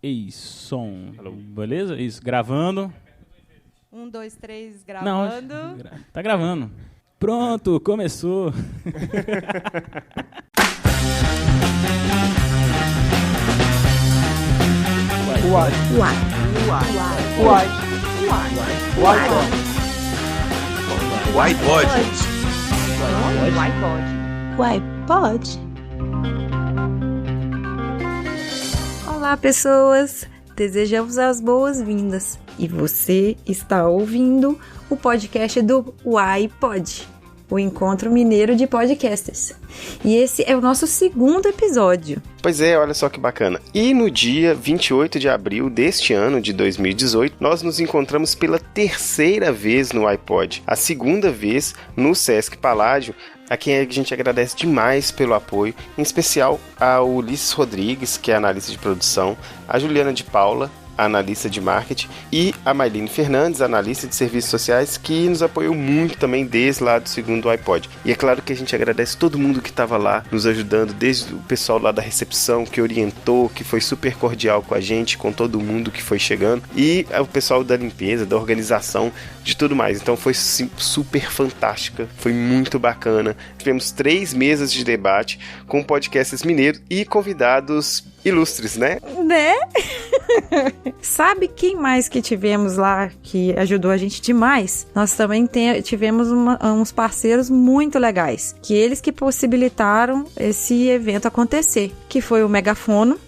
Ei, som. Alô. Beleza? Isso, gravando. 1, 2, 3, gravando. Não, tá gravando. Pronto, começou. Uai, pode. Uai, pode? Olá, pessoas! Desejamos as boas-vindas. E você está ouvindo o podcast do Uai Pode, o Encontro Mineiro de Podcasters. E esse é o nosso segundo episódio. Pois é, olha só que bacana. E no dia 28 de abril deste ano, de 2018, nós nos encontramos pela terceira vez no iPod. A segunda vez no Sesc Paládio, a quem a gente agradece demais pelo apoio, em especial ao Ulisses Rodrigues, que é analista de produção, a Juliana de Paula, analista de marketing, e a Mailine Fernandes, analista de serviços sociais, que nos apoiou muito também desde lá do segundo iPod. E é claro que a gente agradece todo mundo que estava lá nos ajudando, desde o pessoal lá da recepção que orientou, que foi super cordial com a gente, com todo mundo que foi chegando, e o pessoal da limpeza, da organização, de tudo mais. Então foi super fantástica, foi muito bacana. Tivemos 3 mesas de debate com podcasts mineiros e convidados ilustres, né? Né? Sabe quem mais que tivemos lá que ajudou a gente demais? Nós também tivemos uns parceiros muito legais, que eles que possibilitaram esse evento acontecer, que foi o Megafono.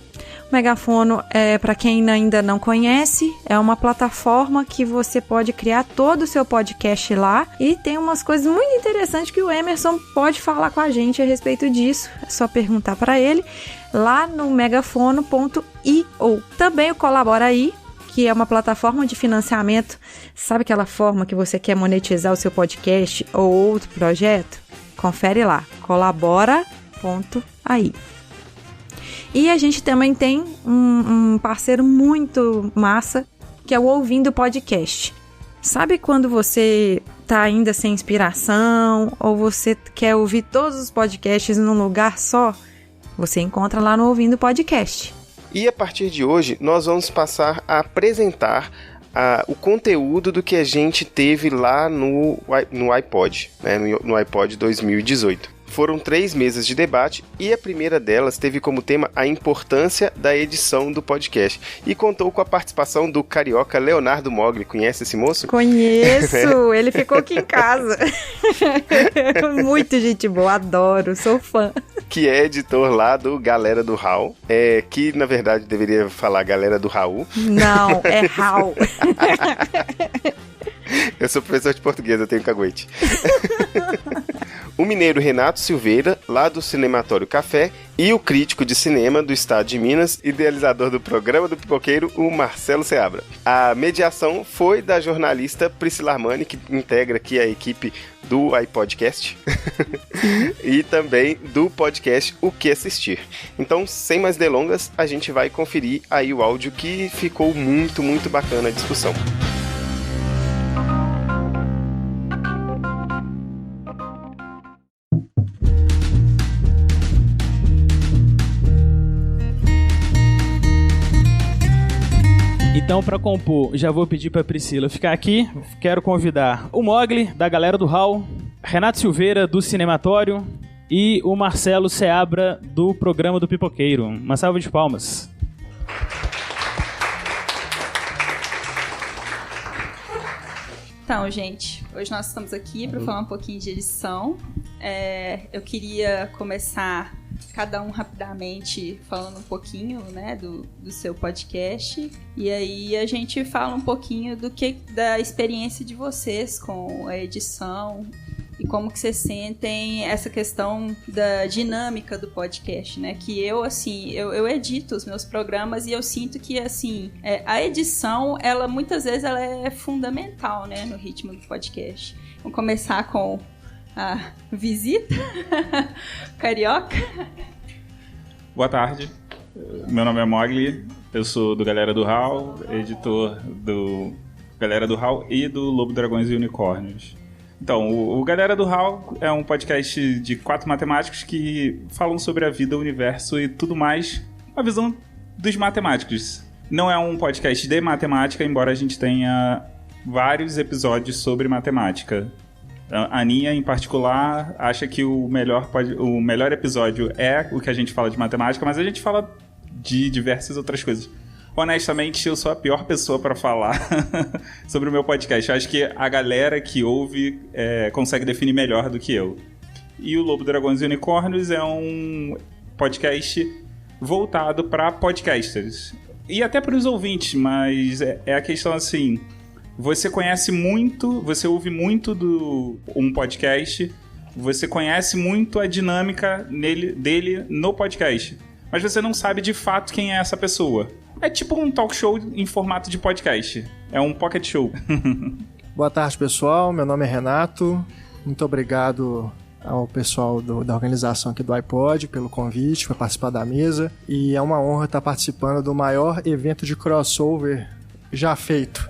O Megafono, para quem ainda não conhece, é uma plataforma que você pode criar todo o seu podcast lá, e tem umas coisas muito interessantes que o Emerson pode falar com a gente a respeito disso. É só perguntar para ele lá no megafono.io. Também o Colabora Aí, que é uma plataforma de financiamento. Sabe aquela forma que você quer monetizar o seu podcast ou outro projeto? Confere lá, colabora.ai. E a gente também tem um parceiro muito massa, que é o Ouvindo Podcast. Sabe quando você tá ainda sem inspiração, ou você quer ouvir todos os podcasts num lugar só? Você encontra lá no Ouvindo Podcast. E a partir de hoje, nós vamos passar a apresentar o conteúdo do que a gente teve lá no iPod, né, no iPod 2018. Foram 3 mesas de debate e a primeira delas teve como tema a importância da edição do podcast. E contou com a participação do carioca Leonardo Mogli. Conhece esse moço? Conheço! Ele ficou aqui em casa. Muito gente boa, adoro, sou fã. Que é editor lá do Galera do Hall. Que na verdade deveria falar Galera do Raul. Não, é Hall. Eu sou professor de português, eu tenho caguete. O mineiro Renato Silveira, lá do Cinematório Café, e o crítico de cinema do estado de Minas, idealizador do programa do Pipoqueiro, o Marcelo Seabra. A mediação foi da jornalista Priscila Armani, que integra aqui a equipe do iPodcast, e também do podcast O Que Assistir. Então, sem mais delongas, a gente vai conferir aí o áudio, que ficou muito, muito bacana a discussão. Então, para compor, já vou pedir para Priscila ficar aqui. Quero convidar o Mogli, da Galera do Hall, Renato Silveira, do Cinematório, e o Marcelo Seabra, do programa do Pipoqueiro. Uma salva de palmas. Então, gente, hoje nós estamos aqui para falar um pouquinho de edição. Eu queria começar cada um rapidamente falando um pouquinho, né, do seu podcast, e aí a gente fala um pouquinho da experiência de vocês com a edição e como que vocês sentem essa questão da dinâmica do podcast, né? Que eu edito os meus programas e eu sinto que, assim, a edição, ela muitas vezes ela é fundamental, né, no ritmo do podcast. Vamos começar com a visita, Carioca. Boa tarde, meu nome é Mogli, eu sou do Galera do Hall, editor do Galera do Hall e do Lobo, Dragões e Unicórnios. Então, o Galera do Hall é um podcast de 4 matemáticos que falam sobre a vida, o universo e tudo mais, a visão dos matemáticos. Não é um podcast de matemática, embora a gente tenha vários episódios sobre matemática. A Aninha, em particular, acha que o melhor episódio é o que a gente fala de matemática, mas a gente fala de diversas outras coisas. Honestamente, eu sou a pior pessoa para falar sobre o meu podcast. Eu acho que a galera que ouve consegue definir melhor do que eu. E o Lobo, Dragões e Unicórnios é um podcast voltado para podcasters. E até para os ouvintes, mas é a questão assim... Você conhece muito, você ouve muito um podcast, você conhece muito a dinâmica dele no podcast, mas você não sabe de fato quem é essa pessoa. É tipo um talk show em formato de podcast. É um pocket show. Boa tarde, pessoal. Meu nome é Renato. Muito obrigado ao pessoal da organização aqui do iPod pelo convite para participar da mesa. E é uma honra estar participando do maior evento de crossover já feito.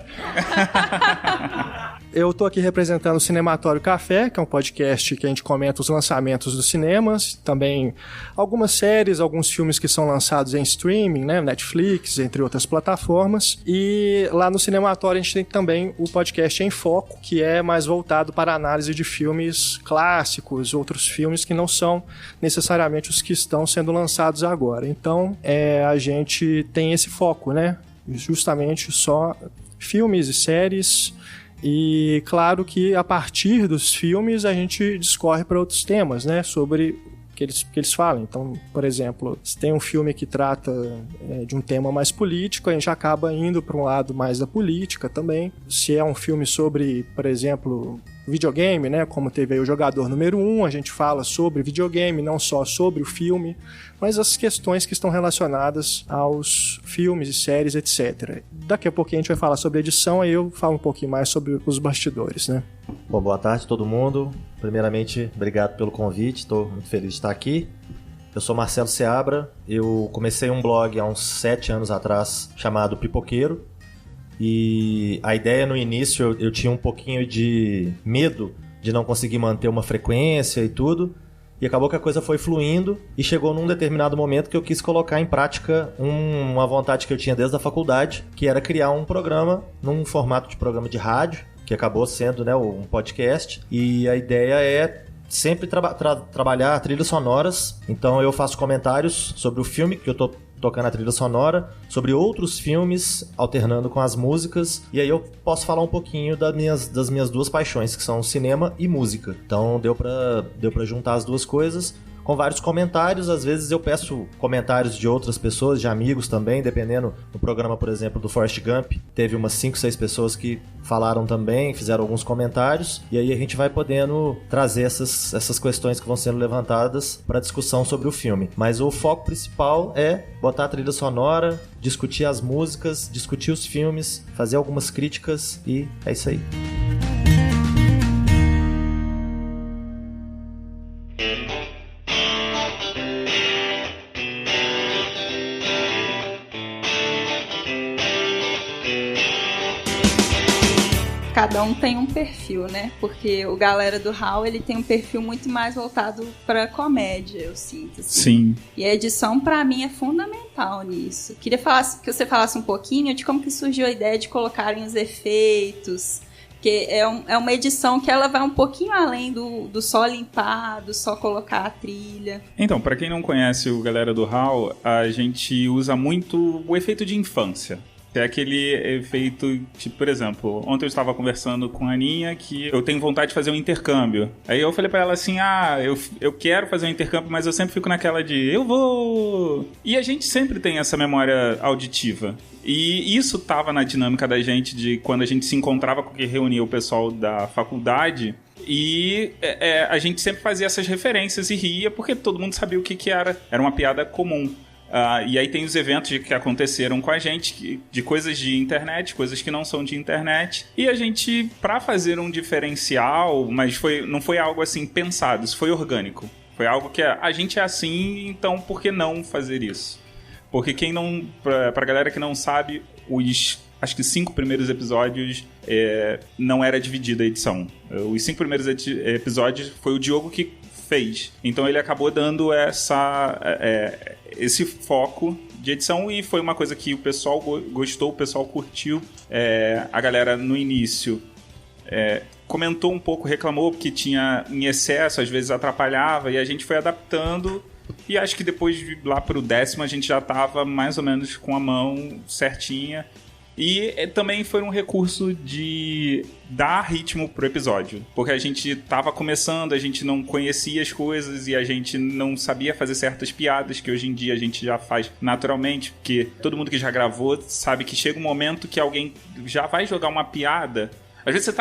Eu tô aqui representando o Cinematório Café, que é um podcast que a gente comenta os lançamentos dos cinemas, também algumas séries, alguns filmes que são lançados em streaming, né, Netflix, entre outras plataformas. E lá no Cinematório a gente tem também o podcast Em Foco, que é mais voltado para a análise de filmes clássicos, outros filmes que não são necessariamente os que estão sendo lançados agora. Então, a gente tem esse foco, né? Justamente só filmes e séries, e claro que a partir dos filmes a gente discorre para outros temas, né, sobre que eles falam. Então, por exemplo, se tem um filme que trata de um tema mais político, a gente acaba indo para um lado mais da política também. Se é um filme sobre, por exemplo, videogame, né, como teve aí o Jogador Número 1, a gente fala sobre videogame, não só sobre o filme, mas as questões que estão relacionadas aos filmes e séries, etc. Daqui a pouquinho a gente vai falar sobre edição, aí eu falo um pouquinho mais sobre os bastidores, né? Bom, boa tarde a todo mundo. Primeiramente, obrigado pelo convite, estou muito feliz de estar aqui. Eu sou Marcelo Seabra, eu comecei um blog há uns 7 anos atrás chamado Pipoqueiro. E a ideia no início, eu tinha um pouquinho de medo de não conseguir manter uma frequência e tudo. E acabou que a coisa foi fluindo e chegou num determinado momento que eu quis colocar em prática uma vontade que eu tinha desde a faculdade, que era criar um programa num formato de programa de rádio, que acabou sendo, né, um podcast. E a ideia é sempre trabalhar trilhas sonoras. Então eu faço comentários sobre o filme que eu tô tocando a trilha sonora, sobre outros filmes, alternando com as músicas, e aí eu posso falar um pouquinho das minhas duas paixões, que são cinema e música. Então deu pra juntar as duas coisas, com vários comentários. Às vezes eu peço comentários de outras pessoas, de amigos também, dependendo. No programa, por exemplo, do Forrest Gump, teve umas 5, 6 pessoas que falaram também, fizeram alguns comentários, e aí a gente vai podendo trazer essas questões que vão sendo levantadas para discussão sobre o filme. Mas o foco principal é botar a trilha sonora, discutir as músicas, discutir os filmes, fazer algumas críticas, e é isso aí. Cada um tem um perfil, né? Porque o galera do HAL, ele tem um perfil muito mais voltado pra comédia, eu sinto. Assim. Sim. E a edição, pra mim, é fundamental nisso. Queria que você falasse um pouquinho de como que surgiu a ideia de colocarem os efeitos, porque é uma edição que ela vai um pouquinho além do só limpar, do só colocar a trilha. Então, pra quem não conhece o galera do HAL, a gente usa muito o efeito de infância. É aquele efeito, tipo, por exemplo, ontem eu estava conversando com a Aninha que eu tenho vontade de fazer um intercâmbio. Aí eu falei pra ela assim, eu quero fazer um intercâmbio, mas eu sempre fico naquela de, eu vou... E a gente sempre tem essa memória auditiva. E isso tava na dinâmica da gente de quando a gente se encontrava com quem reunia o pessoal da faculdade. E a gente sempre fazia essas referências e ria, porque todo mundo sabia o que era. Era uma piada comum. E aí tem os eventos que aconteceram com a gente, de coisas de internet, coisas que não são de internet. E a gente, pra fazer um diferencial, mas não foi algo assim pensado, isso foi orgânico. Foi algo que a gente é assim, então por que não fazer isso? Porque pra galera que não sabe, acho que 5 primeiros episódios não era dividida a edição. Os 5 primeiros episódios foi o Diogo que fez. Então ele acabou dando esse foco de edição e foi uma coisa que o pessoal gostou, o pessoal curtiu. A galera no início comentou um pouco, reclamou porque tinha em excesso, às vezes atrapalhava, e a gente foi adaptando. E acho que depois de lá pro 10º a gente já tava mais ou menos com a mão certinha. E também foi um recurso de dar ritmo pro episódio. Porque a gente tava começando, a gente não conhecia as coisas e a gente não sabia fazer certas piadas que hoje em dia a gente já faz naturalmente. Porque todo mundo que já gravou sabe que chega um momento que alguém já vai jogar uma piada. Às vezes você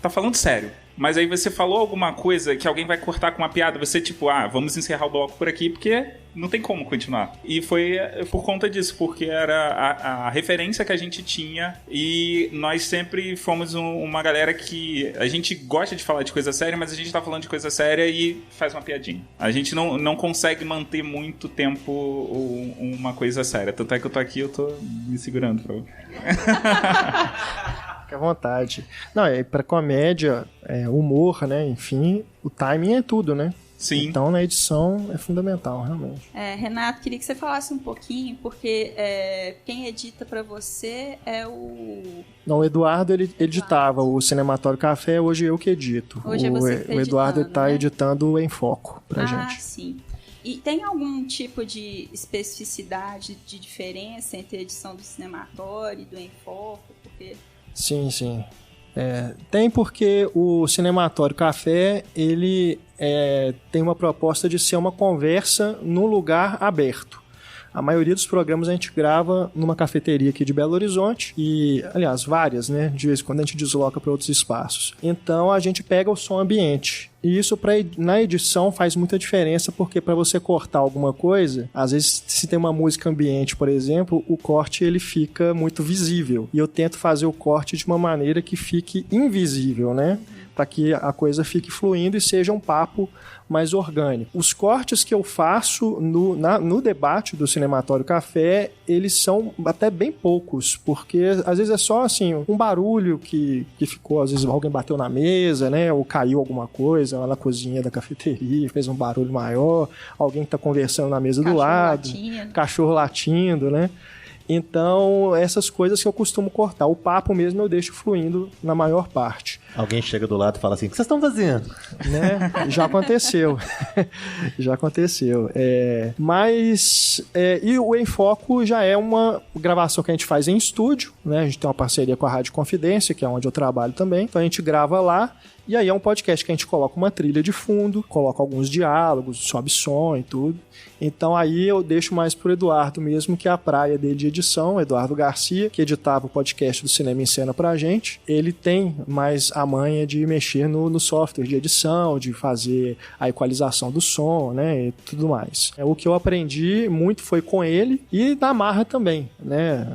tá falando sério, mas aí você falou alguma coisa que alguém vai cortar com uma piada, você tipo, vamos encerrar o bloco por aqui porque não tem como continuar. E foi por conta disso, porque era a referência que a gente tinha e nós sempre fomos uma galera que a gente gosta de falar de coisa séria, mas a gente tá falando de coisa séria e faz uma piadinha. A gente não consegue manter muito tempo uma coisa séria. Tanto é que eu tô aqui, eu tô me segurando pra Fica à vontade. Não, pra comédia, humor, né? Enfim, o timing é tudo, né? Sim. Então, na edição é fundamental, realmente. Renato, queria que você falasse um pouquinho, porque quem edita pra você é o... Não, o Eduardo, ele editava o Cinematório Café, hoje eu que edito. Hoje é você que tá o Eduardo editando, tá editando o Em Foco pra gente. Ah, sim. E tem algum tipo de especificidade, de diferença entre a edição do Cinematório e do Em Foco? Porque... Sim. Tem porque o Cinematório Café, ele tem uma proposta de ser uma conversa num lugar aberto. A maioria dos programas a gente grava numa cafeteria aqui de Belo Horizonte e, aliás, várias, né? De vez em quando a gente desloca para outros espaços. Então a gente pega o som ambiente. E isso na edição faz muita diferença, porque para você cortar alguma coisa, às vezes se tem uma música ambiente, por exemplo, o corte ele fica muito visível. E eu tento fazer o corte de uma maneira que fique invisível, né? Para que a coisa fique fluindo e seja um papo mais orgânico. Os cortes que eu faço no debate do Cinematório Café, eles são até bem poucos, porque às vezes é só assim, um barulho que ficou, às vezes alguém bateu na mesa, né, ou caiu alguma coisa lá na cozinha da cafeteria, fez um barulho maior, alguém que tá conversando na mesa do lado, cachorro latindo, né? Então, essas coisas que eu costumo cortar. O papo mesmo eu deixo fluindo na maior parte. Alguém chega do lado e fala assim, o que vocês estão fazendo? Né? Já aconteceu. Já aconteceu. E o Em Foco já é uma gravação que a gente faz em estúdio, né? A gente tem uma parceria com a Rádio Confidência, que é onde eu trabalho também. Então a gente grava lá. E aí é um podcast que a gente coloca uma trilha de fundo, coloca alguns diálogos, sobe som e tudo. Então aí eu deixo mais pro Eduardo mesmo, que é a praia dele de edição, Eduardo Garcia, que editava o podcast do Cinema em Cena pra gente. Ele tem mais a manha de mexer no software de edição, de fazer a equalização do som, né, e tudo mais. O que eu aprendi muito foi com ele e na marra também, né.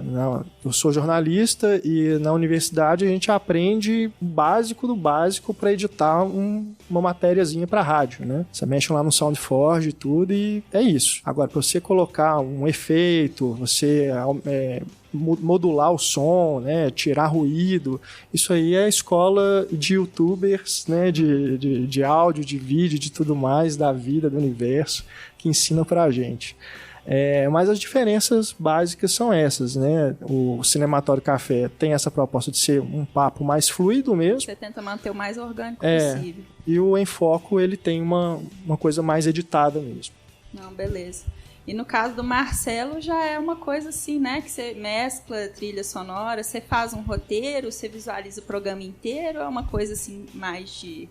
Eu sou jornalista e na universidade a gente aprende o básico do básico para editar uma matériazinha para rádio, né? Você mexe lá no SoundForge e tudo e é isso. Agora, para você colocar um efeito, você modular o som, né? Tirar ruído, isso aí é a escola de youtubers, né? De áudio, de vídeo, de tudo mais, da vida, do universo, que ensina pra gente. Mas as diferenças básicas são essas, né? O Cinematório Café tem essa proposta de ser um papo mais fluido mesmo. Você tenta manter o mais orgânico possível. E o Em Foco, ele tem uma coisa mais editada mesmo. Não, beleza. E no caso do Marcelo já é uma coisa assim, né? Que você mescla trilha sonora, você faz um roteiro, você visualiza o programa inteiro, ou é uma coisa assim mais de...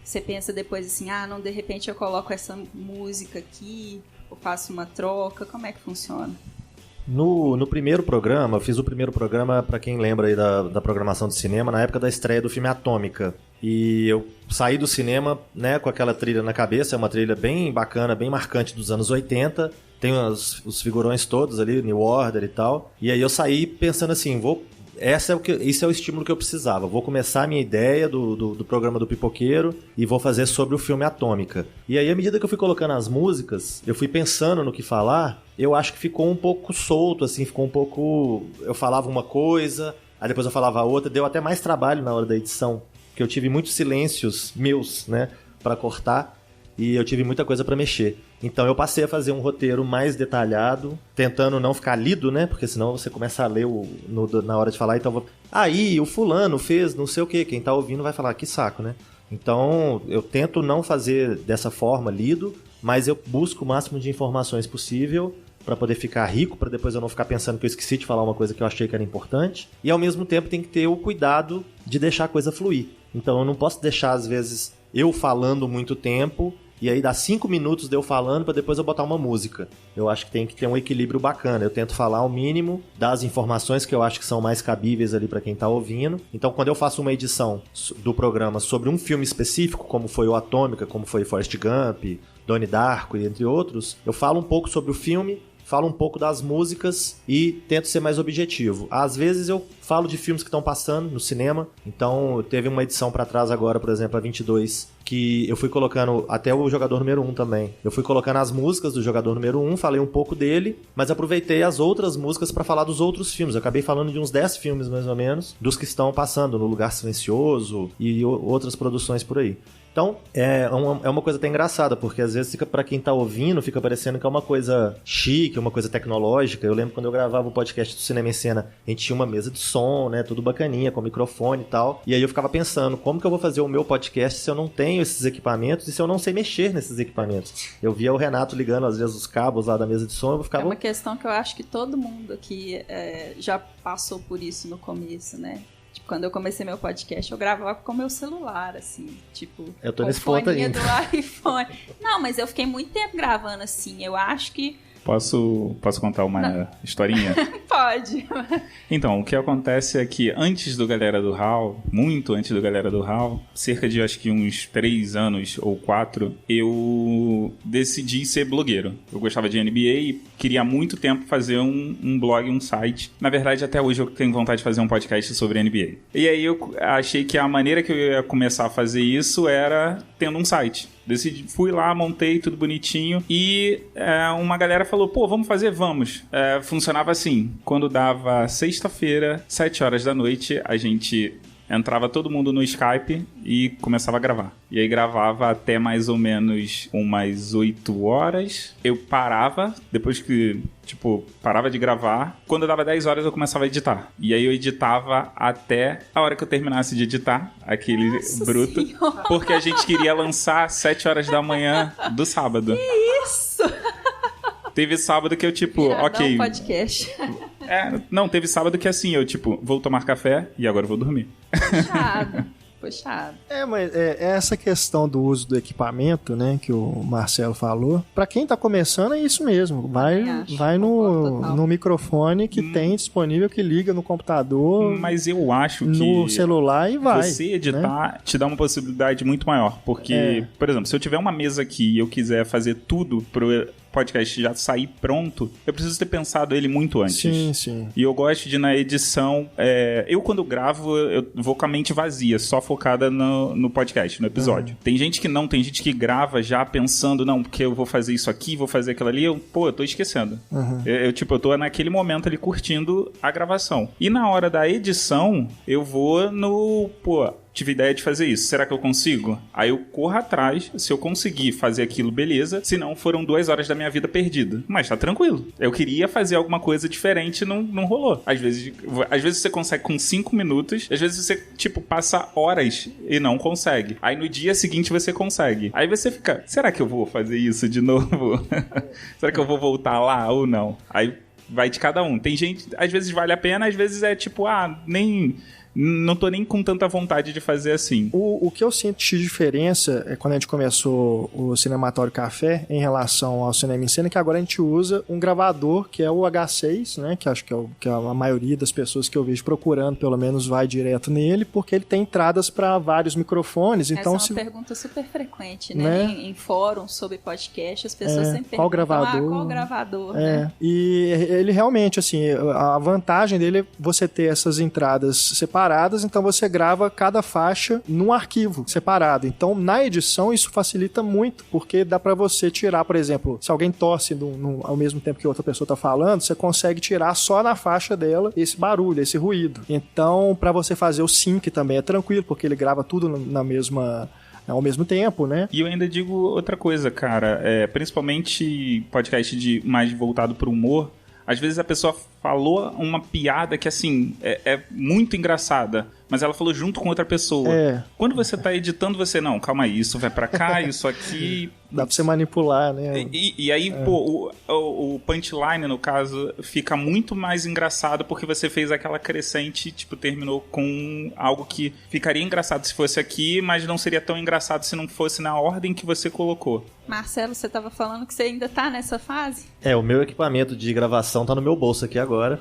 Você pensa depois assim, não, de repente eu coloco essa música aqui... Eu faço uma troca, como é que funciona? No primeiro programa, eu fiz o primeiro programa, pra quem lembra aí da programação de cinema, na época da estreia do filme Atômica. E eu saí do cinema, né, com aquela trilha na cabeça, é uma trilha bem bacana, bem marcante dos anos 80. Tem os figurões todos ali, New Order e tal. E aí eu saí pensando assim, esse é o estímulo que eu precisava. Vou começar a minha ideia do programa do Pipoqueiro e vou fazer sobre o filme Atômica. E aí, à medida que eu fui colocando as músicas, eu fui pensando no que falar, eu acho que ficou um pouco solto, assim, ficou um pouco... Eu falava uma coisa, aí depois eu falava outra, deu até mais trabalho na hora da edição, porque eu tive muitos silêncios meus, né, pra cortar. e eu tive muita coisa pra mexer. Então eu passei a fazer um roteiro mais detalhado, tentando não ficar lido, né? Porque senão você começa a ler na hora de falar, então aí o fulano fez não sei o quê, quem tá ouvindo vai falar, que saco, né? Então eu tento não fazer dessa forma lido, mas eu busco o máximo de informações possível para poder ficar rico, para depois eu não ficar pensando que eu esqueci de falar uma coisa que eu achei que era importante. E ao mesmo tempo tem que ter o cuidado de deixar a coisa fluir. Então eu não posso deixar, às vezes, eu falando muito tempo e aí dá 5 minutos de eu falando para depois eu botar uma música. Eu acho que tem que ter um equilíbrio bacana. Eu tento falar ao mínimo das informações que eu acho que são mais cabíveis ali para quem tá ouvindo. Então quando eu faço uma edição do programa sobre um filme específico, como foi o Atômica, como foi Forrest Gump, Donnie Darko e entre outros, eu falo um pouco sobre o filme, falo um pouco das músicas e tento ser mais objetivo. Às vezes eu falo de filmes que estão passando no cinema, então teve uma edição pra trás agora, por exemplo, a 22, que eu fui colocando até o Jogador Número 1 também. Eu fui colocando as músicas do Jogador Número 1, falei um pouco dele, mas aproveitei as outras músicas pra falar dos outros filmes. Eu acabei falando de uns 10 filmes, mais ou menos, dos que estão passando no Lugar Silencioso e outras produções por aí. Então, é uma coisa até engraçada, porque às vezes fica, pra quem tá ouvindo, fica parecendo que é uma coisa chique, uma coisa tecnológica. Eu lembro quando eu gravava o podcast do Cinema em Cena, a gente tinha uma mesa de som, né, tudo bacaninha, com microfone e tal. E aí eu ficava pensando, como que eu vou fazer o meu podcast se eu não tenho esses equipamentos e se eu não sei mexer nesses equipamentos? Eu via o Renato ligando, às vezes, os cabos lá da mesa de som, eu ficava... É uma questão que eu acho que todo mundo aqui já passou por isso no começo, né? Tipo, quando eu comecei meu podcast, eu gravava com o meu celular, assim, tipo... Eu tô nesse ponto ainda. Do iPhone. Não, mas eu fiquei muito tempo gravando assim, eu acho que... Posso contar uma historinha? Pode. Então, o que acontece é que antes do Galera do HAL, muito antes do Galera do HAL, cerca de acho que uns 3 anos ou 4, eu decidi ser blogueiro. Eu gostava de NBA e queria há muito tempo fazer um blog, um site. Na verdade, até hoje eu tenho vontade de fazer um podcast sobre NBA. E aí eu achei que a maneira que eu ia começar a fazer isso era tendo um site. Fui lá, montei tudo bonitinho e uma galera falou, pô, vamos fazer? Vamos. Funcionava assim, quando dava sexta-feira, 7 horas da noite, a gente entrava todo mundo no Skype e começava a gravar. E aí gravava até mais ou menos umas 8 horas. Eu parava, depois que, parava de gravar. Quando dava 10 horas eu começava a editar. E aí eu editava até a hora que eu terminasse de editar, aquele Nossa bruto. Senhora. Porque a gente queria lançar às 7 horas da manhã do sábado. Que isso? Teve sábado que eu, ok... podcast. Não, teve sábado que assim, eu, vou tomar café e agora eu vou dormir. Puxado. Mas essa questão do uso do equipamento, né, que o Marcelo falou, pra quem tá começando é isso mesmo. Vai no microfone que tem disponível, que liga no computador. Mas eu acho que no celular e vai. Você editar te dá uma possibilidade muito maior. Porque, por exemplo, se eu tiver uma mesa aqui e eu quiser fazer tudo pro podcast já sair pronto, eu preciso ter pensado ele muito antes. Sim. E eu gosto de, na edição, eu quando gravo, eu vou com a mente vazia, só focada no podcast, no episódio. Tem gente que não, tem gente que grava já pensando, não, porque eu vou fazer isso aqui, vou fazer aquilo ali, eu tô esquecendo. Eu tô naquele momento ali curtindo a gravação. E na hora da edição, eu vou tive ideia de fazer isso. Será que eu consigo? Aí eu corro atrás. Se eu conseguir fazer aquilo, beleza. Se não, foram 2 horas da minha vida perdida. Mas tá tranquilo. Eu queria fazer alguma coisa diferente, não rolou. Às vezes você consegue com 5 minutos. Às vezes você, passa horas e não consegue. Aí no dia seguinte você consegue. Aí você fica, será que eu vou fazer isso de novo? Será que eu vou voltar lá ou não? Aí vai de cada um. Tem gente, às vezes vale a pena, às vezes é não tô nem com tanta vontade de fazer assim. O que eu sinto de diferença é quando a gente começou o Cinematório Café em relação ao Cinema em Cena, que agora a gente usa um gravador que é o H6, né? Que acho que a maioria das pessoas que eu vejo procurando, pelo menos, vai direto nele, porque ele tem entradas para vários microfones. Então, essa é uma pergunta super frequente, né? Em fóruns sobre podcast, as pessoas sempre qual perguntam gravador? Qual gravador, né? E ele realmente, assim, a vantagem dele é você ter essas entradas separadas, então você grava cada faixa num arquivo separado. Então, na edição, isso facilita muito, porque dá pra você tirar, por exemplo, se alguém tosse ao mesmo tempo que outra pessoa tá falando, você consegue tirar só na faixa dela esse barulho, esse ruído. Então, pra você fazer o sync também é tranquilo, porque ele grava tudo na mesma ao mesmo tempo, né? E eu ainda digo outra coisa, cara, principalmente podcast mais voltado pro humor, às vezes a pessoa falou uma piada que, assim, é muito engraçada, mas ela falou junto com outra pessoa. Quando você tá editando, você, não, calma aí, isso vai pra cá, isso aqui... Dá pra você manipular, né? E aí, pô, o punchline, no caso, fica muito mais engraçado porque você fez aquela crescente, tipo, terminou com algo que ficaria engraçado se fosse aqui, mas não seria tão engraçado se não fosse na ordem que você colocou. Marcelo, você tava falando que você ainda tá nessa fase? O meu equipamento de gravação tá no meu bolso aqui agora.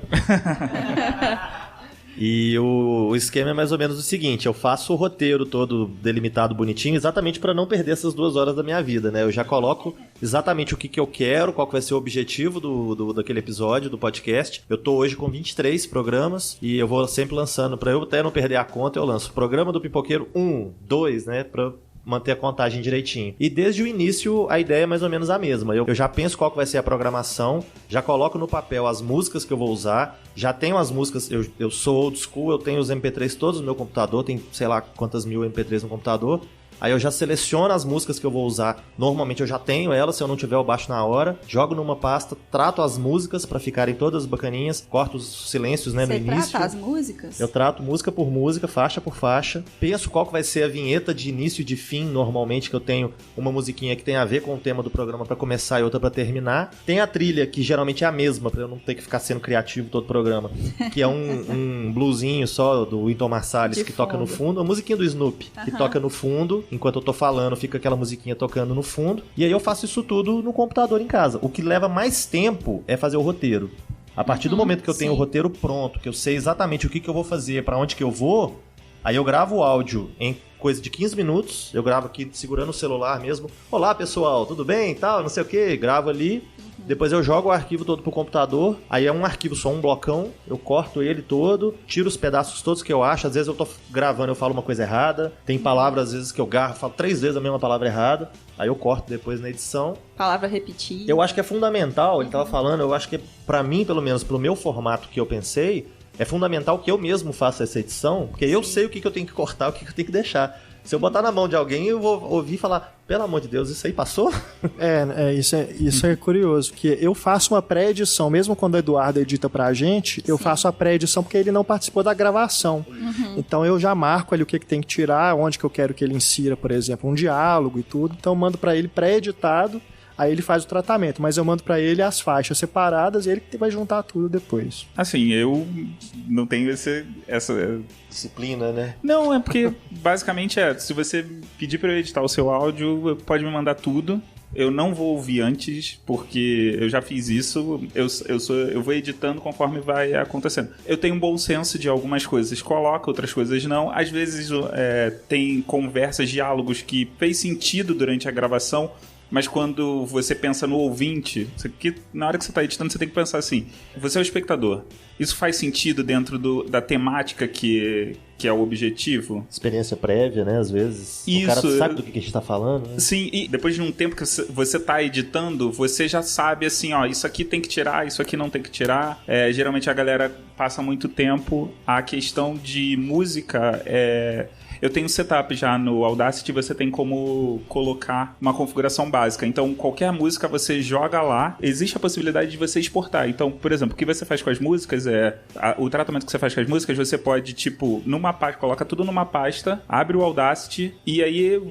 E o esquema é mais ou menos o seguinte: eu faço o roteiro todo delimitado bonitinho exatamente para não perder essas 2 horas da minha vida, né? Eu já coloco exatamente o que eu quero, qual que vai ser o objetivo daquele episódio, do podcast. Eu tô hoje com 23 programas e eu vou sempre lançando, para eu até não perder a conta, eu lanço programa do Pipoqueiro 1, 2, né? Pra manter a contagem direitinho. E desde o início a ideia é mais ou menos a mesma. Eu já penso qual que vai ser a programação, já coloco no papel as músicas que eu vou usar, já tenho as músicas, eu sou old school, eu tenho os MP3 todos no meu computador, tem sei lá quantas mil MP3 no computador. Aí eu já seleciono as músicas que eu vou usar. Normalmente eu já tenho elas, se eu não tiver eu baixo na hora. Jogo numa pasta, trato as músicas pra ficarem todas bacaninhas. Corto os silêncios, né, no início. Você trata as músicas? Eu trato música por música, faixa por faixa. Penso qual que vai ser a vinheta de início e de fim, normalmente, que eu tenho uma musiquinha que tem a ver com o tema do programa pra começar e outra pra terminar. Tem a trilha, que geralmente é a mesma, pra eu não ter que ficar sendo criativo todo o programa. Que é um bluesinho só do Wynton Marsalis, que toca no fundo. A musiquinha do Snoopy, que toca no fundo. Enquanto eu tô falando, fica aquela musiquinha tocando no fundo. E aí eu faço isso tudo no computador em casa. O que leva mais tempo é fazer o roteiro. A partir do momento que eu tenho o roteiro pronto, que eu sei exatamente o que eu vou fazer, pra onde que eu vou, aí eu gravo o áudio em coisa de 15 minutos. Eu gravo aqui segurando o celular mesmo. Olá, pessoal, tudo bem e tal, não sei o que. Gravo ali. Depois eu jogo o arquivo todo pro computador. Aí é um arquivo só, um blocão. Eu corto ele todo, tiro os pedaços todos que eu acho. Às vezes eu tô gravando, eu falo uma coisa errada. Tem palavras, às vezes, que eu garro, falo 3 vezes a mesma palavra errada. Aí eu corto depois na edição. Palavra repetida. Eu acho que é fundamental, ele tava falando, eu acho que pra mim, pelo menos, pro meu formato que eu pensei, é fundamental que eu mesmo faça essa edição, porque eu sei o que eu tenho que cortar, o que eu tenho que deixar. Se eu botar na mão de alguém, eu vou ouvir falar, pelo amor de Deus, isso aí passou? Isso é curioso, porque eu faço uma pré-edição, mesmo quando o Eduardo edita pra gente, eu faço a pré-edição porque ele não participou da gravação. Então eu já marco ali o que tem que tirar, onde que eu quero que ele insira, por exemplo, um diálogo e tudo, então eu mando pra ele pré-editado, aí ele faz o tratamento, mas eu mando pra ele as faixas separadas e ele que vai juntar tudo depois. Assim, eu não tenho essa disciplina, né? Não, é porque basicamente se você pedir pra eu editar o seu áudio, pode me mandar tudo. Eu não vou ouvir antes, porque eu já fiz isso, eu vou editando conforme vai acontecendo. Eu tenho um bom senso de algumas coisas, coloco, outras coisas não. Às vezes tem conversas, diálogos que fez sentido durante a gravação, mas quando você pensa no ouvinte, na hora que você está editando, você tem que pensar assim, você é o espectador. Isso faz sentido dentro da temática que é o objetivo? Experiência prévia, né? Às vezes. Isso, o cara sabe do que a gente tá falando, né? Sim, e depois de um tempo que você tá editando, você já sabe assim, ó, isso aqui tem que tirar, isso aqui não tem que tirar. Geralmente a galera passa muito tempo. A questão de música eu tenho um setup já no Audacity, você tem como colocar uma configuração básica. Então, qualquer música você joga lá, existe a possibilidade de você exportar. Então, por exemplo, o que você faz com as músicas o tratamento que você faz com as músicas, você pode, tipo, numa pasta, coloca tudo numa pasta, abre o Audacity e aí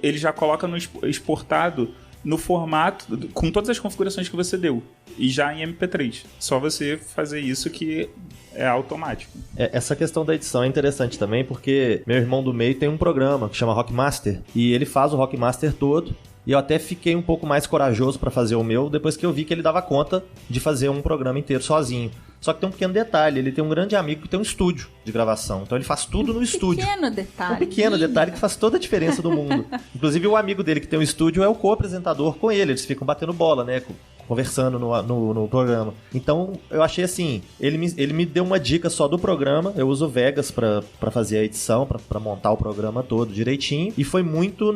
ele já coloca no exportado no formato, com todas as configurações que você deu. E já em MP3. Só você fazer isso que é automático. Essa questão da edição é interessante também, porque meu irmão do meio tem um programa que chama Rockmaster, e ele faz o Rockmaster todo. E eu até fiquei um pouco mais corajoso pra fazer o meu, depois que eu vi que ele dava conta de fazer um programa inteiro sozinho. Só que tem um pequeno detalhe, ele tem um grande amigo que tem um estúdio de gravação, então ele faz tudo no estúdio. Pequeno detalhe. Um pequeno detalhe que faz toda a diferença do mundo. Inclusive o amigo dele que tem um estúdio é o co-apresentador com ele, eles ficam batendo bola, né, com conversando no programa. Então, eu achei assim, ele me deu uma dica só do programa, eu uso o Vegas pra fazer a edição, pra montar o programa todo direitinho, e foi muito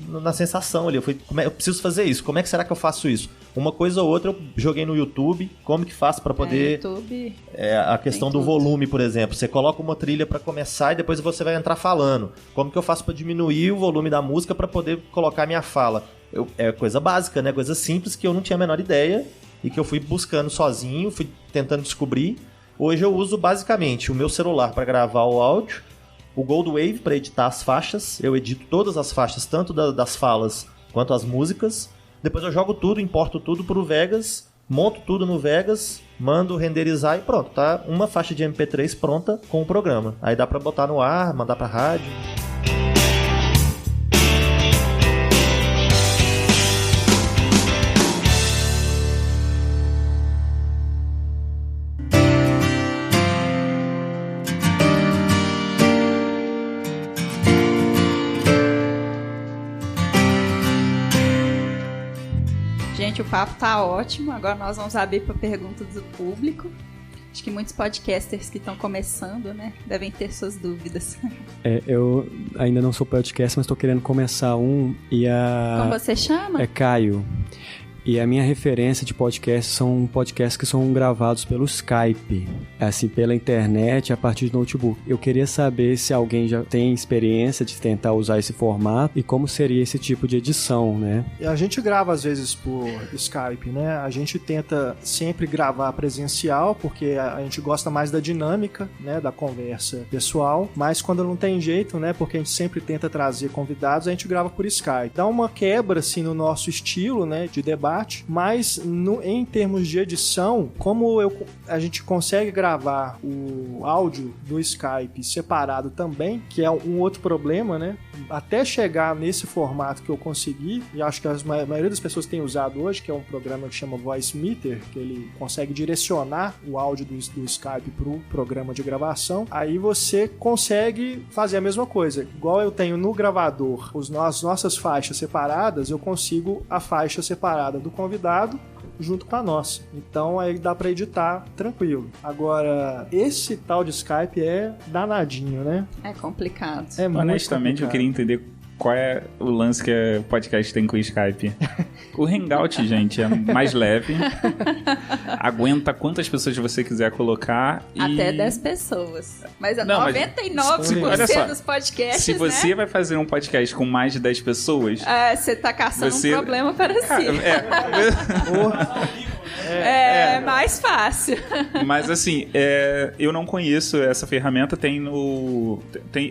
na sensação ali, eu preciso fazer isso, como é que será que eu faço isso? Uma coisa ou outra eu joguei no YouTube, como que faço pra poder... YouTube... a questão do volume, por exemplo, você coloca uma trilha pra começar e depois você vai entrar falando. Como que eu faço pra diminuir o volume da música pra poder colocar a minha fala? É coisa básica, né? Coisa simples que eu não tinha a menor ideia e que eu fui buscando sozinho, fui tentando descobrir. Hoje eu uso basicamente o meu celular para gravar o áudio, o Goldwave para editar as faixas. Eu edito todas as faixas, tanto das falas quanto as músicas. Depois eu jogo tudo, importo tudo pro Vegas, monto tudo no Vegas, mando renderizar e pronto, tá uma faixa de MP3 pronta com o programa. Aí dá para botar no ar, mandar pra rádio. Gente, o papo tá ótimo. Agora nós vamos abrir para perguntas do público. Acho que muitos podcasters que estão começando, né, devem ter suas dúvidas. Eu ainda não sou podcaster, mas estou querendo começar um e Como você chama? É Caio. E a minha referência de podcast são podcasts que são gravados pelo Skype, assim, pela internet, a partir de notebook. Eu queria saber se alguém já tem experiência de tentar usar esse formato e como seria esse tipo de edição, né? A gente grava às vezes por Skype, né? A gente tenta sempre gravar presencial, porque a gente gosta mais da dinâmica, né, da conversa pessoal, mas quando não tem jeito, né, porque a gente sempre tenta trazer convidados, a gente grava por Skype. Dá uma quebra, assim, no nosso estilo, né, de debate, mas em termos de edição, como a gente consegue gravar o áudio do Skype separado também, que é um outro problema, né? Até chegar nesse formato que eu consegui, e acho que a maioria das pessoas tem usado hoje, que é um programa que chama Voicemeeter, que ele consegue direcionar o áudio do Skype para o programa de gravação, aí você consegue fazer a mesma coisa. Igual eu tenho no gravador as nossas faixas separadas, eu consigo a faixa separada do convidado junto com a nossa. Então aí dá pra editar tranquilo. Agora, esse tal de Skype é danadinho, né? É complicado. É muito honestamente, complicado. Eu queria entender qual é o lance que o podcast tem com o Skype. O Hangout, gente, é mais leve. Aguenta quantas pessoas você quiser colocar. Até 10 pessoas. Mas 99% dos podcasts, se você, né, vai fazer um podcast com mais de 10 pessoas... você tá caçando um problema para si. É mais fácil. Mas assim, eu não conheço essa ferramenta.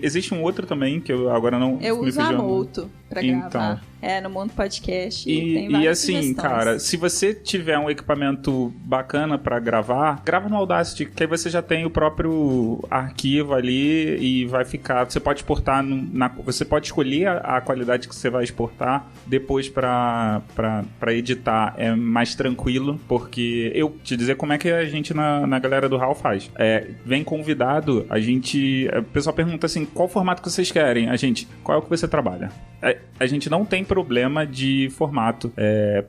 Existe um outro também que eu agora não... Eu uso a Molto pra gravar. No Mundo Podcast tem várias sugestões. Cara, se você tiver um equipamento bacana pra gravar, grava no Audacity, que aí você já tem o próprio arquivo ali e vai ficar... Você pode exportar... Você pode escolher a qualidade que você vai exportar. Depois pra editar é mais tranquilo, porque eu te dizer como é que a gente na galera do HAL faz. Vem convidado, o pessoal pergunta assim, qual formato que vocês querem? Qual é o que você trabalha? A gente não tem problema de formato.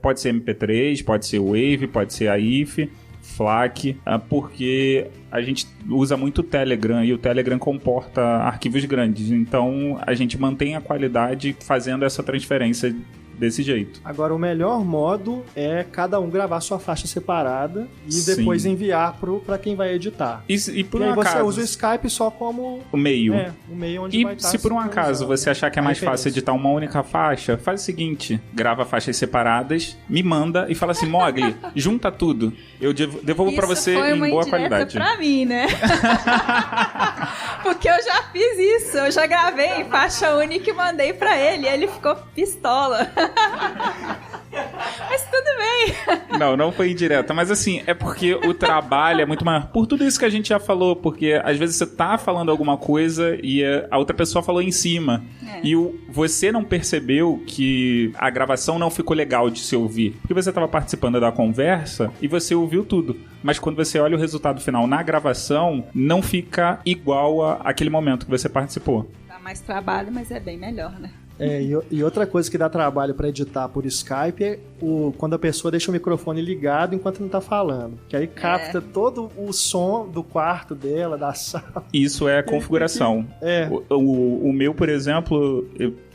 Pode ser MP3, pode ser Wave, pode ser AIF, FLAC, porque a gente usa muito o Telegram e o Telegram comporta arquivos grandes. Então a gente mantém a qualidade fazendo essa transferência desse jeito. Agora, o melhor modo é cada um gravar sua faixa separada e depois enviar para quem vai editar. E por e aí acaso, você usa o Skype só como... o meio. O meio onde vai estar... E se por um acaso você achar que é mais fácil editar uma única faixa, faz o seguinte, grava faixas separadas, me manda e fala assim, Mogli, junta tudo. Eu devolvo para você em boa qualidade. Isso foi uma indireta pra mim, né? Porque eu já fiz isso. Eu já gravei em faixa única e mandei pra ele. E ele ficou pistola. Mas tudo bem. Não foi indireta. Mas assim, é porque o trabalho é muito maior. Por tudo isso que a gente já falou. Porque às vezes você tá falando alguma coisa e a outra pessoa falou em cima. E você não percebeu que a gravação não ficou legal de se ouvir. Porque você tava participando da conversa e você ouviu tudo. Mas quando você olha o resultado final na gravação, não fica igual àquele momento que você participou. Dá mais trabalho, mas é bem melhor, né? E outra coisa que dá trabalho para editar por Skype é quando a pessoa deixa o microfone ligado enquanto não tá falando. Que aí capta todo o som do quarto dela, da sala. Isso é a configuração. O meu, por exemplo,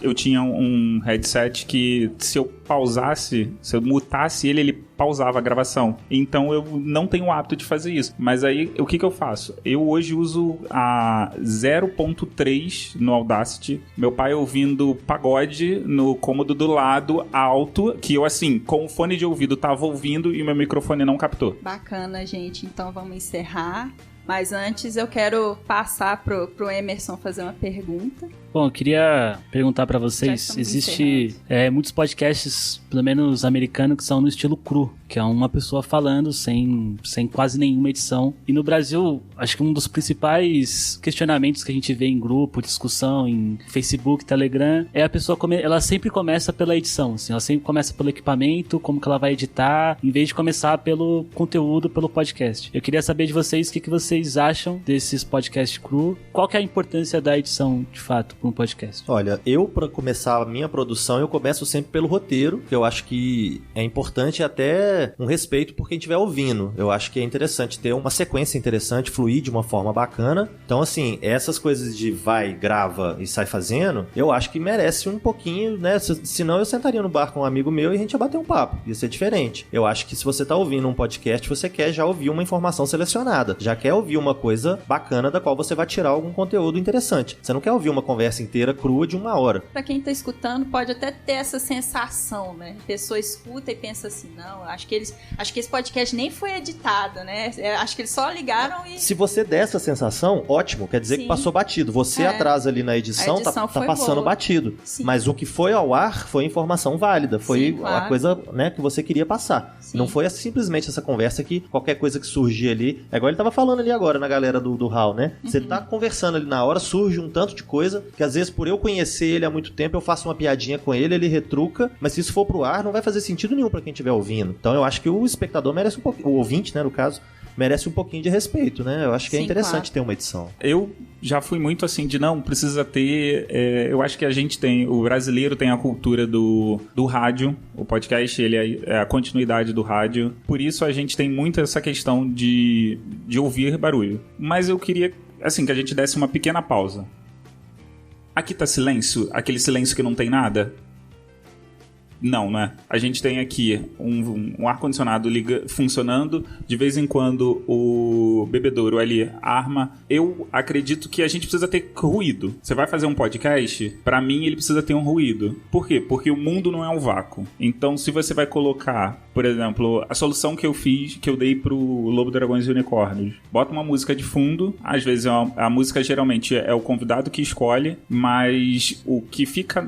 eu tinha um headset que se eu pausasse, se eu mutasse ele pausava a gravação. Então eu não tenho o hábito de fazer isso. Mas aí, o que eu faço? Eu hoje uso a 0.3 no Audacity. Meu pai ouvindo pagode no cômodo do lado, alto, que eu, assim, com o fone de ouvido tava ouvindo e meu microfone não captou. Bacana, gente. Então vamos encerrar. Mas antes eu quero passar pro Emerson fazer uma pergunta. Bom, eu queria perguntar pra vocês, existe muitos podcasts, pelo menos americanos, que são no estilo cru, que é uma pessoa falando sem quase nenhuma edição. E no Brasil, acho que um dos principais questionamentos que a gente vê em grupo, discussão, em Facebook, Telegram, é a pessoa, ela sempre começa pela edição, assim, ela sempre começa pelo equipamento, como que ela vai editar, em vez de começar pelo conteúdo, pelo podcast. Eu queria saber de vocês o que vocês acham desses podcasts cru, qual que é a importância da edição, de fato, para um podcast? Olha, para começar a minha produção, eu começo sempre pelo roteiro, que eu acho que é importante até um respeito por quem estiver ouvindo. Eu acho que é interessante ter uma sequência interessante, fluir de uma forma bacana. Então, assim, essas coisas de vai, grava e sai fazendo, eu acho que merece um pouquinho, né? Senão eu sentaria no bar com um amigo meu e a gente ia bater um papo. Ia ser diferente. Eu acho que se você tá ouvindo um podcast, você quer já ouvir uma informação selecionada. Já quer ouvir uma coisa bacana da qual você vai tirar algum conteúdo interessante. Você não quer ouvir uma conversa inteira crua de 1 hora. Pra quem tá escutando, pode até ter essa sensação, né? A pessoa escuta e pensa assim, não, acho que esse podcast nem foi editado, né? Acho que eles só ligaram e... Se você der essa sensação, ótimo, quer dizer Sim. que passou batido. Você atrás ali na edição tá passando boa. Batido. Sim. Mas o que foi ao ar foi informação válida, foi Sim, claro. A coisa, né, que você queria passar. Sim. Não foi simplesmente essa conversa que qualquer coisa que surgir ali, é igual ele tava falando ali agora na galera do HAL, né? Você tá conversando ali na hora, surge um tanto de coisa que às vezes por eu conhecer ele há muito tempo, eu faço uma piadinha com ele, ele retruca, mas se isso for pro ar, não vai fazer sentido nenhum pra quem estiver ouvindo. Então eu acho que o espectador merece um pouquinho, o ouvinte, né, no caso, merece um pouquinho de respeito, né? Eu acho que Sim, é interessante ter uma edição. Eu já fui muito assim de não, precisa ter... eu acho que a gente tem... O brasileiro tem a cultura do rádio. O podcast, ele é a continuidade do rádio. Por isso a gente tem muito essa questão de ouvir barulho. Mas eu queria, assim, que a gente desse uma pequena pausa. Aqui tá silêncio? Aquele silêncio que não tem nada? Não, né? A gente tem aqui um ar-condicionado funcionando, de vez em quando o bebedouro ali arma. Eu acredito que a gente precisa ter ruído. Você vai fazer um podcast, pra mim ele precisa ter um ruído. Por quê? Porque o mundo não é um vácuo. Então, se você vai colocar, por exemplo, a solução que eu dei pro Lobo, Dragões e Unicórnios, bota uma música de fundo, às vezes a música geralmente é o convidado que escolhe, mas o que fica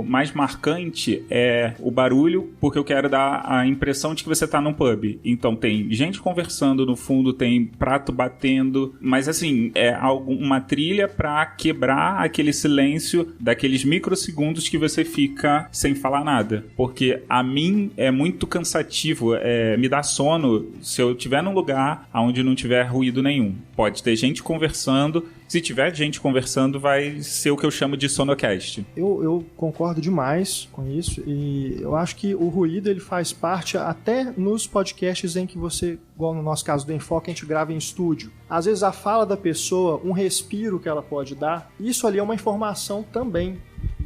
mais marcante é o barulho, porque eu quero dar a impressão de que você tá num pub. Então tem gente conversando no fundo, tem prato batendo, mas assim, é uma trilha pra quebrar aquele silêncio daqueles microsegundos que você fica sem falar nada. Porque a mim é muito cansativo, me dá sono se eu estiver num lugar onde não tiver ruído nenhum. Pode ter gente conversando. Se tiver gente conversando, vai ser o que eu chamo de sonocast. Eu concordo demais com isso e eu acho que o ruído ele faz parte até nos podcasts em que você, igual no nosso caso do Enfoque, a gente grava em estúdio. Às vezes a fala da pessoa, um respiro que ela pode dar, isso ali é uma informação também,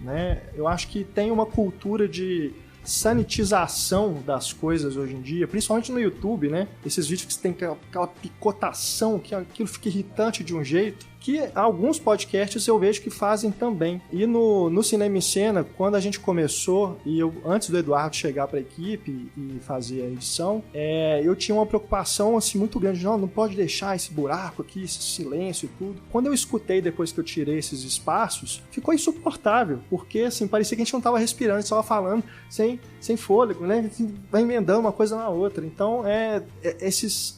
né? Eu acho que tem uma cultura de sanitização das coisas hoje em dia, principalmente no YouTube, né? Esses vídeos que tem aquela picotação, que aquilo fica irritante de um jeito, que alguns podcasts eu vejo que fazem também. E no Cinema em Cena, quando a gente começou, e antes do Eduardo chegar para a equipe e fazer a edição, eu tinha uma preocupação assim, muito grande, não pode deixar esse buraco aqui, esse silêncio e tudo. Quando eu escutei, depois que eu tirei esses espaços, ficou insuportável, porque assim, parecia que a gente não estava respirando, a gente estava falando sem fôlego, né? Vai emendando uma coisa na outra. Então,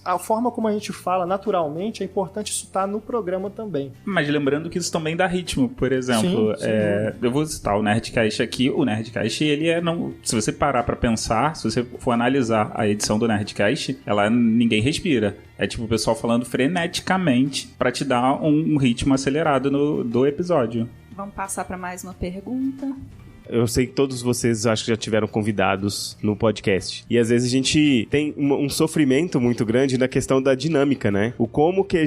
a forma como a gente fala naturalmente, é importante isso estar no programa também. Mas lembrando que isso também dá ritmo, por exemplo. Sim. Eu vou citar o Nerdcast aqui. O Nerdcast, ele se você parar pra pensar, se você for analisar a edição do Nerdcast, ninguém respira. É tipo o pessoal falando freneticamente pra te dar um ritmo acelerado do episódio. Vamos passar pra mais uma pergunta. Eu sei que todos vocês acho que já tiveram convidados no podcast. E às vezes a gente tem um sofrimento muito grande na questão da dinâmica, né? O como que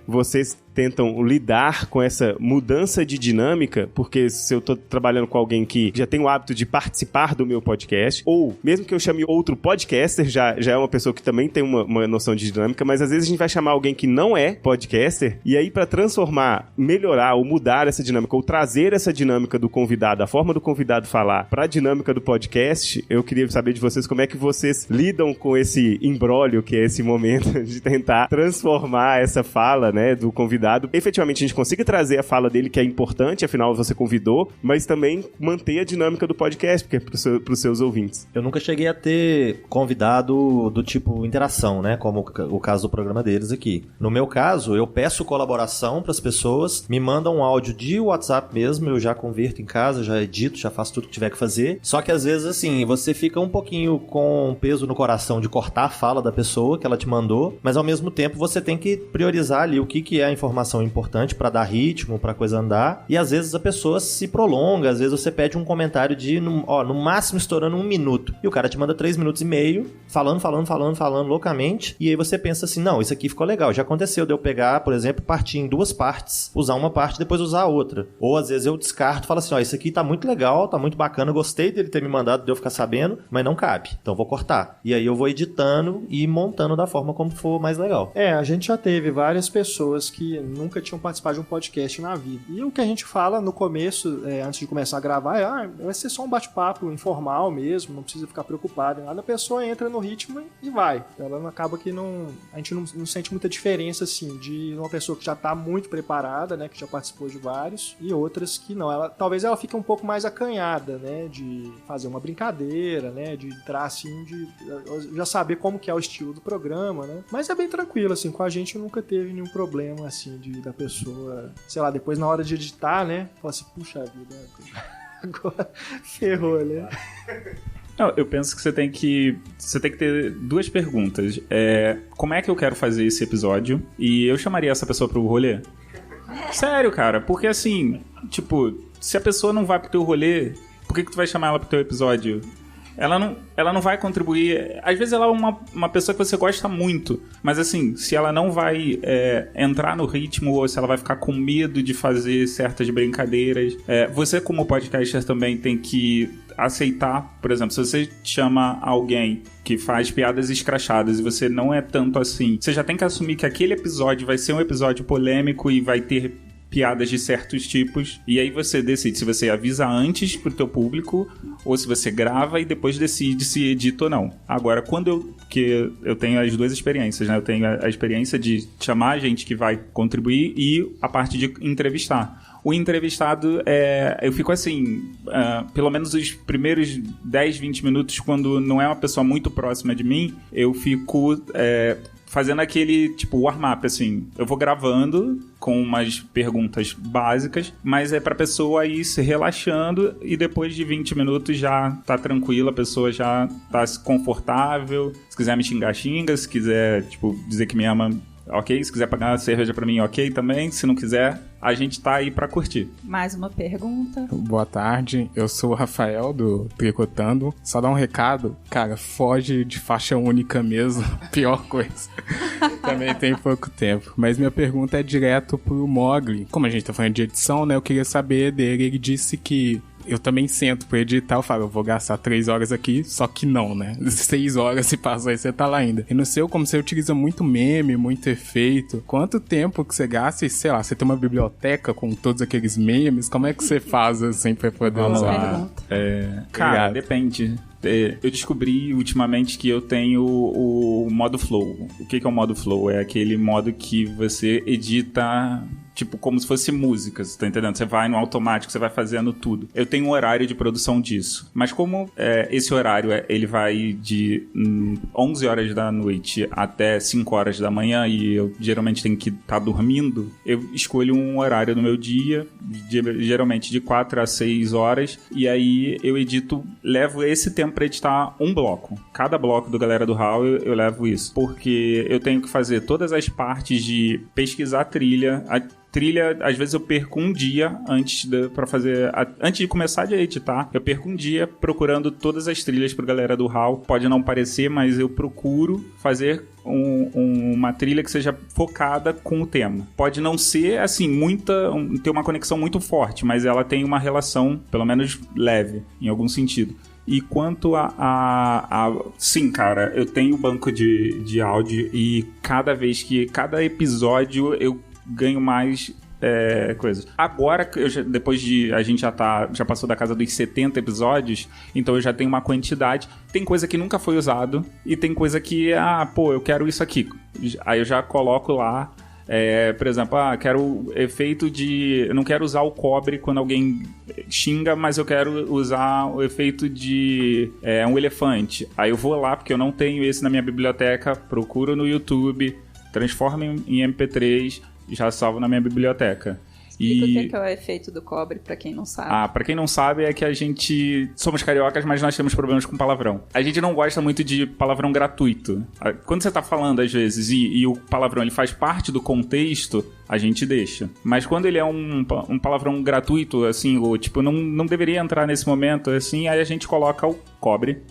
vocês tentam lidar com essa mudança de dinâmica, porque se eu tô trabalhando com alguém que já tem o hábito de participar do meu podcast, ou mesmo que eu chame outro podcaster, já é uma pessoa que também tem uma noção de dinâmica, mas às vezes a gente vai chamar alguém que não é podcaster, e aí pra transformar, melhorar ou mudar essa dinâmica, ou trazer essa dinâmica do convidado, a forma do convidado falar pra dinâmica do podcast, eu queria saber de vocês como é que vocês lidam com esse imbróglio, que é esse momento de tentar transformar essa fala, né, do convidado. Efetivamente a gente consiga trazer a fala dele, que é importante, afinal você convidou, mas também manter a dinâmica do podcast, porque é pros seus ouvintes. Eu nunca cheguei a ter convidado do tipo interação, né? Como o caso do programa deles aqui. No meu caso, eu peço colaboração para as pessoas, me mandam um áudio de WhatsApp mesmo, eu já converto em casa, já edito, já faço tudo que tiver que fazer. Só que às vezes, assim, você fica um pouquinho com peso no coração de cortar a fala da pessoa que ela te mandou, mas ao mesmo tempo você tem que priorizar ali o que é a informação importante para dar ritmo, para coisa andar, e às vezes a pessoa se prolonga, às vezes você pede um comentário de, no máximo estourando 1 minuto, e o cara te manda 3 minutos e meio, falando loucamente, e aí você pensa assim, não, isso aqui ficou legal, já aconteceu de eu pegar, por exemplo, partir em 2 partes, usar uma parte e depois usar a outra, ou às vezes eu descarto e falo assim, isso aqui tá muito legal, tá muito bacana, gostei dele ter me mandado, de eu ficar sabendo, mas não cabe, então vou cortar, e aí eu vou editando e montando da forma como for mais legal. A gente já teve várias pessoas que nunca tinham participado de um podcast na vida. E o que a gente fala no começo, antes de começar a gravar, vai ser só um bate-papo informal mesmo, não precisa ficar preocupado em nada. A pessoa entra no ritmo e vai. Ela acaba que a gente não sente muita diferença, assim, de uma pessoa que já está muito preparada, né, que já participou de vários, e outras que não. Talvez ela fique um pouco mais acanhada, né, de fazer uma brincadeira, né, de entrar, assim, de já saber como que é o estilo do programa, né. Mas é bem tranquilo, assim, com a gente nunca teve nenhum problema, assim, da pessoa, sei lá, depois na hora de editar, né, fala assim, puxa vida, agora ferrou, né? Não, eu penso que você tem que ter 2 perguntas. Como é que eu quero fazer esse episódio? E eu chamaria essa pessoa pro rolê? Sério, cara, porque assim, tipo, se a pessoa não vai pro teu rolê, por que tu vai chamar ela pro teu episódio? Ela não vai contribuir. Às vezes ela é uma pessoa que você gosta muito, mas assim, se ela não vai entrar no ritmo, ou se ela vai ficar com medo de fazer certas brincadeiras, você como podcaster também tem que aceitar. Por exemplo, se você chama alguém que faz piadas escrachadas e você não é tanto assim, você já tem que assumir que aquele episódio vai ser um episódio polêmico e vai ter piadas de certos tipos, e aí você decide se você avisa antes pro teu público ou se você grava e depois decide se edita ou não. Agora, que eu tenho as 2 experiências, né? Eu tenho a experiência de chamar gente que vai contribuir e a parte de entrevistar. O entrevistado, eu fico assim, pelo menos os primeiros 10, 20 minutos, quando não é uma pessoa muito próxima de mim, eu fico fazendo aquele, tipo, warm-up, assim. Eu vou gravando com umas perguntas básicas, mas é pra pessoa ir se relaxando e depois de 20 minutos já tá tranquila, a pessoa já tá confortável. Se quiser me xingar, xinga. Se quiser, tipo, dizer que me ama, ok. Se quiser pagar cerveja pra mim, ok também. Se não quiser, a gente tá aí pra curtir. Mais uma pergunta. Boa tarde, eu sou o Rafael do Tricotando. Só dar um recado, cara, foge de faixa única mesmo, pior coisa. Também tem pouco tempo. Mas minha pergunta é direto pro Mogli. Como a gente tá falando de edição, né, eu queria saber dele. Ele disse que eu também sento pra editar, eu falo, eu vou gastar 3 horas aqui, só que não, né? 6 horas se passou aí, você tá lá ainda. E no seu, como você utiliza muito meme, muito efeito, quanto tempo que você gasta e, sei lá, você tem uma biblioteca com todos aqueles memes, como é que você faz, assim, pra poder usar? Cara, depende. Eu descobri ultimamente que eu tenho o modo flow. O que é o modo flow? É aquele modo que você edita, tipo, como se fosse música, você tá entendendo? Você vai no automático, você vai fazendo tudo. Eu tenho um horário de produção disso. Mas como esse horário, ele vai de 11 horas da noite até 5 horas da manhã e eu geralmente tenho que estar dormindo, eu escolho um horário no meu dia, geralmente de 4 a 6 horas, e aí eu edito, levo esse tempo pra editar um bloco. Cada bloco do Galera do Hall eu levo isso. Porque eu tenho que fazer todas as partes de pesquisar a trilha. trilha, às vezes eu perco um dia antes de começar a editar, eu perco um dia procurando todas as trilhas pra galera do HAL. Pode não parecer, mas eu procuro fazer uma trilha que seja focada com o tema. Pode não ser, assim, ter uma conexão muito forte, mas ela tem uma relação, pelo menos leve, em algum sentido. E quanto sim, cara, eu tenho banco de áudio e cada episódio eu ganho mais coisas. Agora, depois de a gente já passou da casa dos 70 episódios, então eu já tenho uma quantidade. Tem coisa que nunca foi usado e tem coisa que, eu quero isso aqui. Aí eu já coloco lá. Por exemplo, quero efeito de... Eu não quero usar o cobre quando alguém xinga, mas eu quero usar o efeito de um elefante. Aí eu vou lá, porque eu não tenho esse na minha biblioteca, procuro no YouTube, transformo em MP3, já salvo na minha biblioteca. Explica o que é o efeito do cobre, pra quem não sabe. Pra quem não sabe, é que a gente... Somos cariocas, mas nós temos problemas com palavrão. A gente não gosta muito de palavrão gratuito. Quando você tá falando, às vezes, e o palavrão ele faz parte do contexto, a gente deixa. Mas quando ele é um palavrão gratuito, assim, ou tipo, não deveria entrar nesse momento, assim, aí a gente coloca o cobre.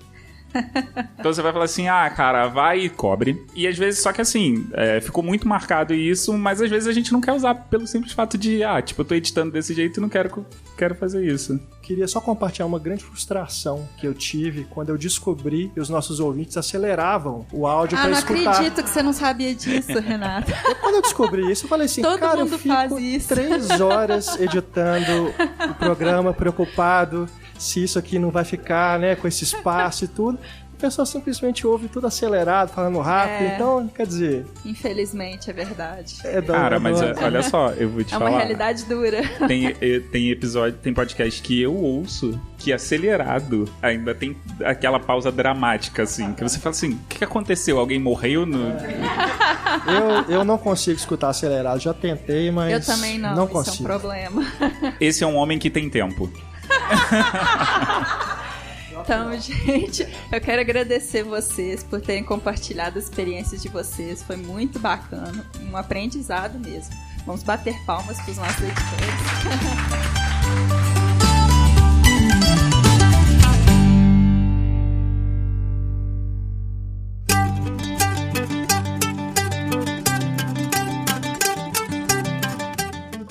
Então você vai falar assim, cara, vai e cobre. E às vezes, só que assim, ficou muito marcado isso, mas às vezes a gente não quer usar pelo simples fato de, eu tô editando desse jeito e não quero fazer isso. Queria só compartilhar uma grande frustração que eu tive quando eu descobri que os nossos ouvintes aceleravam o áudio pra escutar. Não acredito que você não sabia disso, Renato. Quando eu descobri isso, eu falei assim, cara, eu fico 3 horas editando o programa, preocupado se isso aqui não vai ficar, né, com esse espaço e tudo. A pessoa simplesmente ouve tudo acelerado, falando rápido, então, quer dizer... Infelizmente, é verdade. Cara, mas olha só, eu vou te falar... É uma realidade dura. Tem episódio, tem podcast que eu ouço que acelerado ainda tem aquela pausa dramática, assim, que você fala assim, o que aconteceu? Alguém morreu no... Eu não consigo escutar acelerado, já tentei, mas eu também não consigo. Isso é um problema. Esse é um homem que tem tempo. Então, gente, eu quero agradecer vocês por terem compartilhado as experiências de vocês. Foi muito bacana, um aprendizado mesmo. Vamos bater palmas para os nossos editores.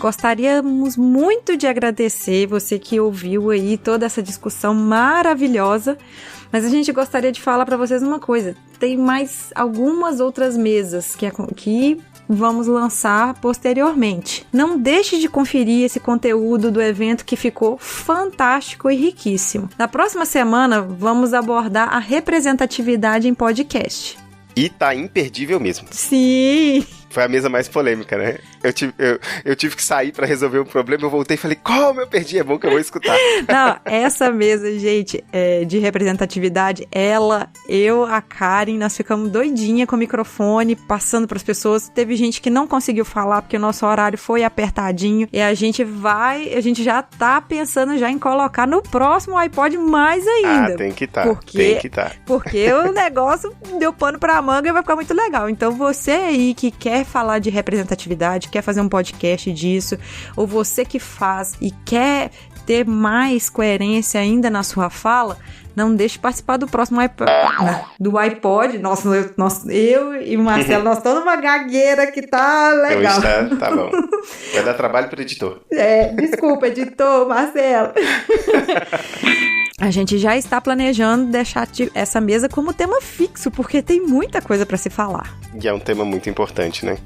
Gostaríamos muito de agradecer você que ouviu aí toda essa discussão maravilhosa, mas a gente gostaria de falar para vocês uma coisa. Tem mais algumas outras mesas que vamos lançar posteriormente. Não deixe de conferir esse conteúdo do evento que ficou fantástico e riquíssimo. Na próxima semana, vamos abordar a representatividade em podcast. E tá imperdível mesmo. Sim! Foi a mesa mais polêmica, né? Eu tive que sair pra resolver um problema, eu voltei e falei, como eu perdi? É bom que eu vou escutar. Não, essa mesa, gente, de representatividade, eu, a Karen, nós ficamos doidinha com o microfone, passando pras pessoas. Teve gente que não conseguiu falar porque o nosso horário foi apertadinho. E a gente já tá pensando já em colocar no próximo iPod mais ainda. Tem que estar. Porque o negócio deu pano pra manga e vai ficar muito legal. Então você aí que quer falar de representatividade, quer fazer um podcast disso, ou você que faz e quer ter mais coerência ainda na sua fala, não deixe de participar do próximo iPod. Nossa, eu e o Marcelo, nós estamos numa gagueira que tá legal. Tá bom. Vai dar trabalho pro editor. Desculpa, editor, Marcelo. A gente já está planejando deixar essa mesa como tema fixo, porque tem muita coisa para se falar. E é um tema muito importante, né?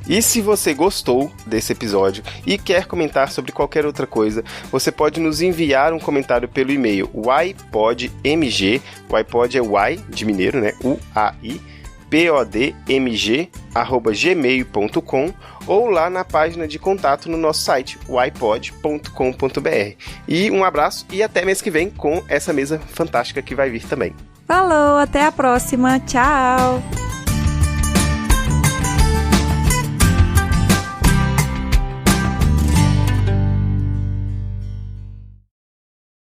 E se você gostou desse episódio e quer comentar sobre qualquer outra coisa, você pode nos enviar um comentário pelo e-mail ypodmg, o iPod é Y de mineiro, né? UAI, podmg@gmail.com ou lá na página de contato no nosso site, ypod.com.br. E um abraço e até mês que vem com essa mesa fantástica que vai vir também. Falou, até a próxima, tchau!